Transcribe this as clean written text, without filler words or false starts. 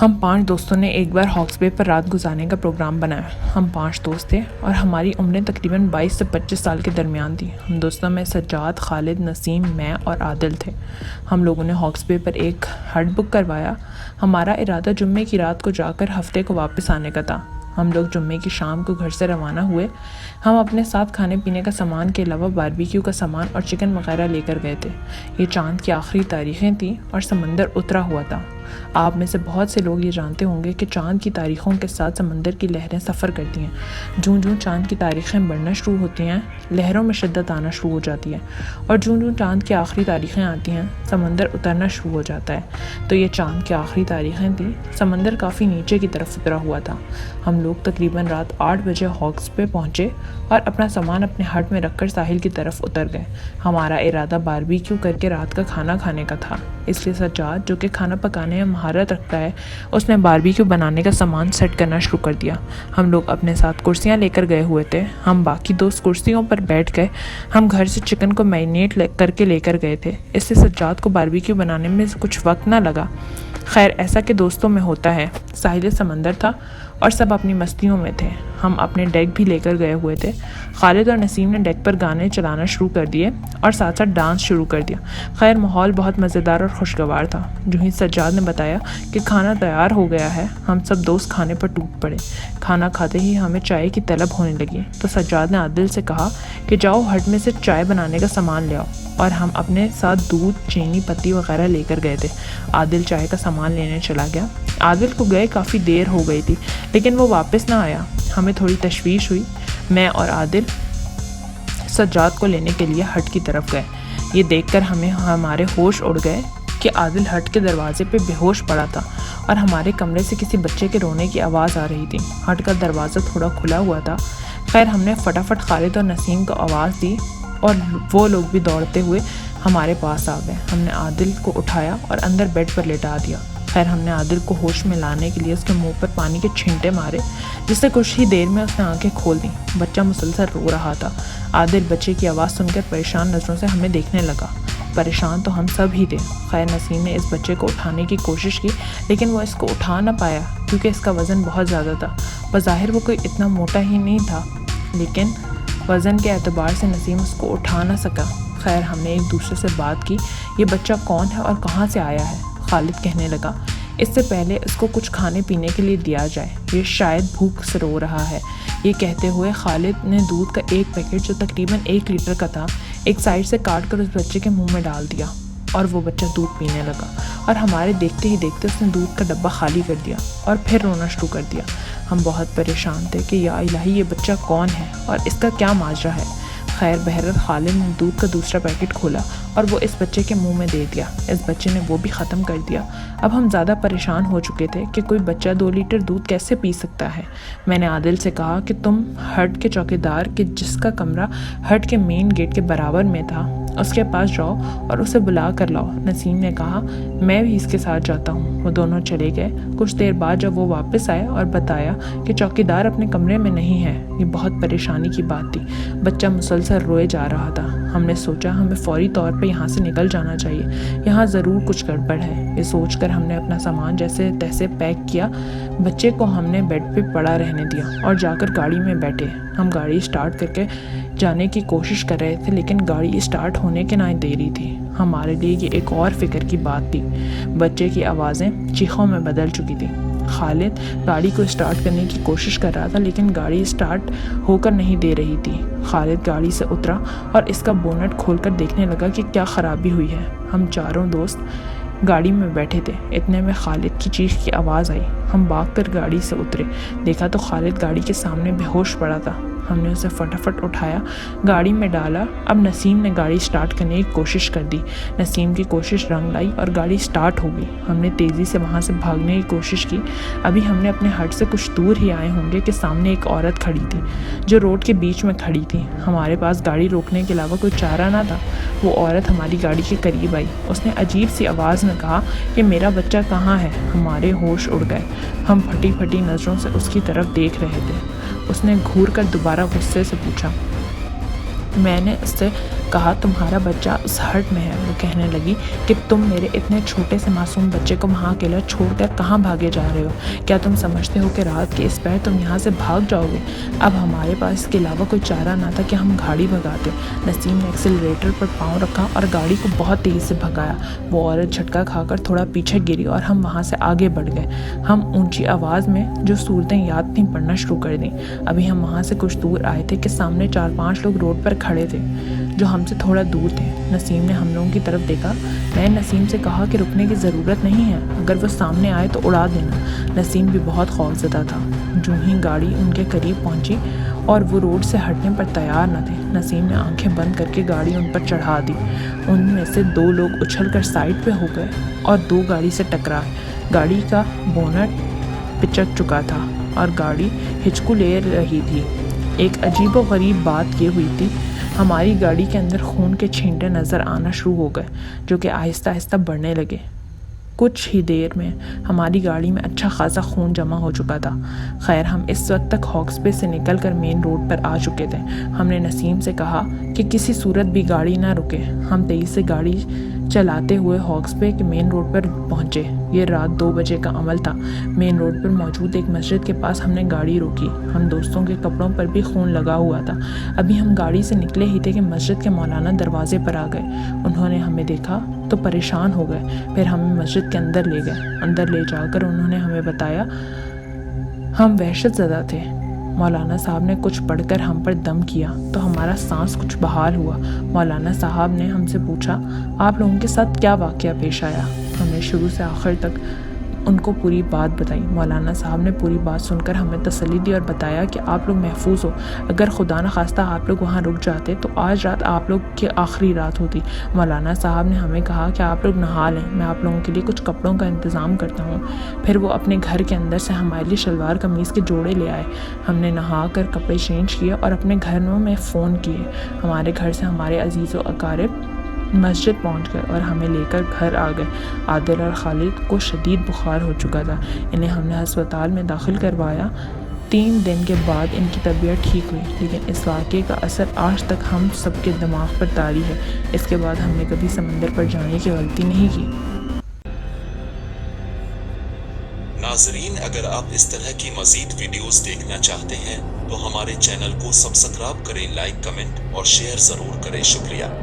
ہم 5 دوستوں نے ایک بار ہاکس بے پر رات گزارنے کا پروگرام بنایا۔ ہم 5 دوست تھے اور ہماری عمریں تقریباً 22 سے 25 سال کے درمیان تھیں۔ ہم دوستوں میں سجاد، خالد، نسیم، میں اور عادل تھے۔ ہم لوگوں نے ہاکس بے پر ایک ہٹ بک کروایا۔ ہمارا ارادہ جمعے کی رات کو جا کر ہفتے کو واپس آنے کا تھا۔ ہم لوگ جمعے کی شام کو گھر سے روانہ ہوئے۔ ہم اپنے ساتھ کھانے پینے کا سامان کے علاوہ باربیکیو کا سامان اور چکن وغیرہ لے کر گئے تھے۔ یہ چاند کی آخری تاریخیں تھیں اور سمندر اترا ہوا تھا۔ آپ میں سے بہت سے لوگ یہ جانتے ہوں گے کہ چاند کی تاریخوں کے ساتھ سمندر کی لہریں سفر کرتی ہیں۔ جوں جوں چاند کی تاریخیں بڑھنا شروع ہوتی ہیں، لہروں میں شدت آنا شروع ہو جاتی ہے، اور جوں جوں چاند کی آخری تاریخیں آتی ہیں، سمندر اترنا شروع ہو جاتا ہے۔ تو یہ چاند کی آخری تاریخیں تھیں۔ سمندر کافی نیچے کی طرف اترا ہوا تھا۔ ہم لوگ تقریباً رات 8 بجے ہاکس پہ پہنچے اور اپنا سامان اپنے ہٹ میں رکھ کر ساحل کی طرف اتر گئے۔ ہمارا ارادہ باربیکیو کر کے رات کا کھانا کھانے کا تھا، اس لیے سجاد، جو کہ کھانا پکانے میں مہارت رکھتا ہے، اس نے باربیکیو بنانے کا سامان سیٹ کرنا شروع کر دیا۔ ہم لوگ اپنے ساتھ کرسیاں لے کر گئے ہوئے تھے۔ ہم باقی دوست کرسیوں پر بیٹھ گئے۔ ہم گھر سے چکن کو میرینیٹ کر کے لے کر گئے تھے، اس سے سجاد کو باربیکیو بنانے میں کچھ وقت نہ لگا۔ خیر، ایسا کہ دوستوں میں ہوتا ہے۔ ساحل سمندر تھا اور سب اپنی مستیوں میں تھے۔ ہم اپنے ڈیک بھی لے کر گئے ہوئے تھے۔ خالد اور نسیم نے ڈیک پر گانے چلانا شروع کر دیے اور ساتھ ساتھ ڈانس شروع کر دیا۔ خیر، ماحول بہت مزیدار اور خوشگوار تھا۔ جو ہی سجاد نے بتایا کہ کھانا تیار ہو گیا ہے، ہم سب دوست کھانے پر ٹوٹ پڑے۔ کھانا کھاتے ہی ہمیں چائے کی طلب ہونے لگی، تو سجاد نے عادل سے کہا کہ جاؤ ہٹ میں سے چائے بنانے کا سامان لے آؤ، اور ہم اپنے ساتھ دودھ، چینی، پتی وغیرہ لے کر گئے تھے۔ عادل چائے کا سامان لینے چلا گیا۔ عادل کو گئے کافی دیر ہو گئی تھی، لیکن وہ واپس نہ آیا۔ ہمیں تھوڑی تشویش ہوئی۔ میں اور عادل سجاد کو لینے کے لیے ہٹ کی طرف گئے۔ یہ دیکھ کر ہمارے ہوش اڑ گئے کہ عادل ہٹ کے دروازے پہ بے ہوش پڑا تھا اور ہمارے کمرے سے کسی بچے کے رونے کی آواز آ رہی تھی۔ ہٹ کا دروازہ تھوڑا کھلا ہوا تھا۔ خیر، ہم نے فٹافٹ خالد اور نسیم کو آواز دی اور وہ لوگ بھی دوڑتے ہوئے ہمارے پاس آ گئے۔ ہم نے عادل کو اٹھایا اور اندر بیڈ پر لٹا دیا۔ خیر، ہم نے عادل کو ہوش میں لانے کے لیے اس کے منہ پر پانی کے چھینٹے مارے، جس سے کچھ ہی دیر میں اس نے آنکھیں کھول دیں۔ بچہ مسلسل رو رہا تھا۔ عادل بچے کی آواز سن کر پریشان نظروں سے ہمیں دیکھنے لگا۔ پریشان تو ہم سب ہی تھے۔ خیر، نسیم نے اس بچے کو اٹھانے کی کوشش کی، لیکن وہ اس کو اٹھا نہ پایا کیونکہ اس کا وزن بہت زیادہ تھا۔ بظاہر وہ کوئی اتنا موٹا ہی نہیں تھا، لیکن وزن کے اعتبار سے نسیم اس کو اٹھا نہ سکا۔ خیر، ہم نے ایک دوسرے سے بات کی، یہ بچہ کون ہے اور کہاں سے آیا ہے؟ خالد کہنے لگا، اس سے پہلے اس کو کچھ کھانے پینے کے لیے دیا جائے، یہ شاید بھوک سے رو رہا ہے۔ یہ کہتے ہوئے خالد نے دودھ کا ایک پیکٹ، جو تقریباً 1 لیٹر کا تھا، ایک سائڈ سے کاٹ کر اس بچے کے منہ میں ڈال دیا اور وہ بچہ دودھ پینے لگا، اور ہمارے دیکھتے ہی دیکھتے اس نے دودھ کا ڈبہ خالی کر دیا اور پھر رونا شروع کر دیا۔ ہم بہت پریشان تھے کہ یا الہی، یہ بچہ کون ہے اور اس کا کیا ماجرا ہے۔ خیر، بہرحال خالد نے دودھ کا دوسرا پیکٹ کھولا اور وہ اس بچے کے منہ میں دے دیا۔ اس بچے نے وہ بھی ختم کر دیا۔ اب ہم زیادہ پریشان ہو چکے تھے کہ کوئی بچہ 2 لیٹر دودھ کیسے پی سکتا ہے۔ میں نے عادل سے کہا کہ تم ہٹ کے چوکیدار کے جس کا کمرہ ہٹ کے مین گیٹ کے برابر میں تھا، اس کے پاس جاؤ اور اسے بلا کر لاؤ۔ نسیم نے کہا، میں بھی اس کے ساتھ جاتا ہوں۔ وہ دونوں چلے گئے۔ کچھ دیر بعد جب وہ واپس آئے اور بتایا کہ چوکیدار اپنے کمرے میں نہیں ہے، یہ بہت پریشانی کی بات تھی۔ بچہ مسلسل روئے جا رہا تھا۔ ہم نے سوچا ہمیں فوری طور پہ یہاں سے نکل جانا چاہیے، یہاں ضرور کچھ گڑبڑ ہے۔ یہ سوچ کر ہم نے اپنا سامان جیسے تیسے پیک کیا۔ بچے کو ہم نے بیڈ پہ پڑا رہنے دیا اور جا کر گاڑی میں بیٹھے۔ ہم گاڑی اسٹارٹ کر کے جانے کی کوشش کر رہے تھے، لیکن گاڑی اسٹارٹ ہونے کے نہ دے رہی تھی۔ ہمارے لیے یہ ایک اور فکر کی بات تھی۔ بچے کی آوازیں چیخوں میں بدل چکی تھیں۔ خالد گاڑی کو اسٹارٹ کرنے کی کوشش کر رہا تھا، لیکن گاڑی اسٹارٹ ہو کر نہیں دے رہی تھی۔ خالد گاڑی سے اترا اور اس کا بونٹ کھول کر دیکھنے لگا کہ کیا خرابی ہوئی ہے۔ ہم چاروں دوست گاڑی میں بیٹھے تھے، اتنے میں خالد کی چیخ کی آواز آئی۔ ہم بھاگ کر گاڑی سے اترے، دیکھا تو خالد گاڑی کے سامنے بے ہوش پڑا تھا۔ ہم نے اسے فٹافٹ اٹھایا، گاڑی میں ڈالا۔ اب نسیم نے گاڑی اسٹارٹ کرنے کی کوشش کر دی۔ نسیم کی کوشش رنگ لائی اور گاڑی اسٹارٹ ہو گئی۔ ہم نے تیزی سے وہاں سے بھاگنے کی کوشش کی۔ ابھی ہم نے اپنے ہٹ سے کچھ دور ہی آئے ہوں گے کہ سامنے ایک عورت کھڑی تھی، جو روڈ کے بیچ میں کھڑی تھی۔ ہمارے پاس گاڑی روکنے کے علاوہ کوئی چارہ نہ تھا۔ وہ عورت ہماری گاڑی کے قریب آئی۔ اس نے عجیب سی آواز میں کہا کہ میرا بچہ کہاں ہے؟ ہمارے ہوش اڑ گئے۔ ہم پھٹی پھٹی نظروں سے اس کی طرف دیکھ رہے تھے۔ اس نے گھور کر دوبارہ غصے سے پوچھا۔ میں نے اس سے کہا تمہارا بچہ اس ہٹ میں ہے۔ وہ کہنے لگی کہ تم میرے اتنے چھوٹے سے معصوم بچے کو وہاں اکیلا چھوڑ کر کہاں بھاگے جا رہے ہو؟ کیا تم سمجھتے ہو کہ رات کے اس پہر تم یہاں سے بھاگ جاؤ گے؟ اب ہمارے پاس اس کے علاوہ کوئی چارہ نہ تھا کہ ہم گاڑی بھگاتے۔ نسیم نے ایکسیلریٹر پر پاؤں رکھا اور گاڑی کو بہت تیز سے بھگایا۔ وہ عورت جھٹکا کھا کر تھوڑا پیچھے گری اور ہم وہاں سے آگے بڑھ گئے۔ ہم اونچی آواز میں جو صورتیں یاد تھیں پڑھنا شروع کر دیں۔ ابھی ہم وہاں سے کچھ دور آئے تھے کہ سامنے 4-5 لوگ روڈ پر کھڑے تھے جو ہم سے تھوڑا دور تھے۔ نسیم نے ہم لوگوں کی طرف دیکھا۔ میں نے نسیم سے کہا کہ رکنے کی ضرورت نہیں ہے، اگر وہ سامنے آئے تو اڑا دینا۔ نسیم بھی بہت خوفزدہ تھا۔ جو ہی گاڑی ان کے قریب پہنچی اور وہ روڈ سے ہٹنے پر تیار نہ تھے، نسیم نے آنکھیں بند کر کے گاڑی ان پر چڑھا دی۔ ان میں سے 2 لوگ اچھل کر سائڈ پہ ہو گئے اور 2 گاڑی سے ٹکرائے۔ گاڑی کا بونٹ پچک چکا تھا اور گاڑی ہچکو لے رہی تھی۔ ایک عجیب و غریب بات یہ ہوئی تھی، ہماری گاڑی کے اندر خون کے چھینٹے نظر آنا شروع ہو گئے جو کہ آہستہ آہستہ بڑھنے لگے۔ کچھ ہی دیر میں ہماری گاڑی میں اچھا خاصا خون جمع ہو چکا تھا۔ خیر ہم اس وقت تک ہاکس بے سے نکل کر مین روڈ پر آ چکے تھے۔ ہم نے نسیم سے کہا کہ کسی صورت بھی گاڑی نہ رکے۔ ہم تیزی سے گاڑی چلاتے ہوئے ہاکس بے کے مین روڈ پر پہنچے۔ یہ رات 2 بجے کا عمل تھا۔ مین روڈ پر موجود ایک مسجد کے پاس ہم نے گاڑی روکی۔ ہم دوستوں کے کپڑوں پر بھی خون لگا ہوا تھا۔ ابھی ہم گاڑی سے نکلے ہی تھے کہ مسجد کے مولانا دروازے پر آ گئے۔ انہوں نے ہمیں دیکھا تو پریشان ہو گئے، پھر ہمیں مسجد کے اندر لے گئے۔ اندر لے جا کر انہوں نے ہمیں بتایا ہم وحشت زدہ تھے۔ مولانا صاحب نے کچھ پڑھ کر ہم پر دم کیا تو ہمارا سانس کچھ بحال ہوا۔ مولانا صاحب نے ہم سے پوچھا آپ لوگوں کے ساتھ کیا واقعہ پیش آیا؟ ہم نے شروع سے آخر تک ان کو پوری بات بتائی۔ مولانا صاحب نے پوری بات سن کر ہمیں تسلی دی اور بتایا کہ آپ لوگ محفوظ ہو۔ اگر خدا نخواستہ آپ لوگ وہاں رک جاتے تو آج رات آپ لوگ کی آخری رات ہوتی۔ مولانا صاحب نے ہمیں کہا کہ آپ لوگ نہا لیں، میں آپ لوگوں کے لیے کچھ کپڑوں کا انتظام کرتا ہوں۔ پھر وہ اپنے گھر کے اندر سے ہمارے لیے شلوار قمیض کے جوڑے لے آئے۔ ہم نے نہا کر کپڑے چینج کیے اور اپنے گھروں میں فون کیے۔ ہمارے گھر سے ہمارے عزیز و اقارب مسجد پہنچ گئے اور ہمیں لے کر گھر آ گئے۔ عادل اور خالد کو شدید بخار ہو چکا تھا۔ انہیں ہم نے ہسپتال میں داخل کروایا۔ 3 دن کے بعد ان کی طبیعت ٹھیک ہوئی، لیکن اس واقعے کا اثر آج تک ہم سب کے دماغ پر طاری ہے۔ اس کے بعد ہم نے کبھی سمندر پر جانے کی غلطی نہیں کی۔ ناظرین، اگر آپ اس طرح کی مزید ویڈیوز دیکھنا چاہتے ہیں تو ہمارے چینل کو سبسکرائب کریں، لائک، کمنٹ اور شیئر ضرور کریں۔ شکریہ۔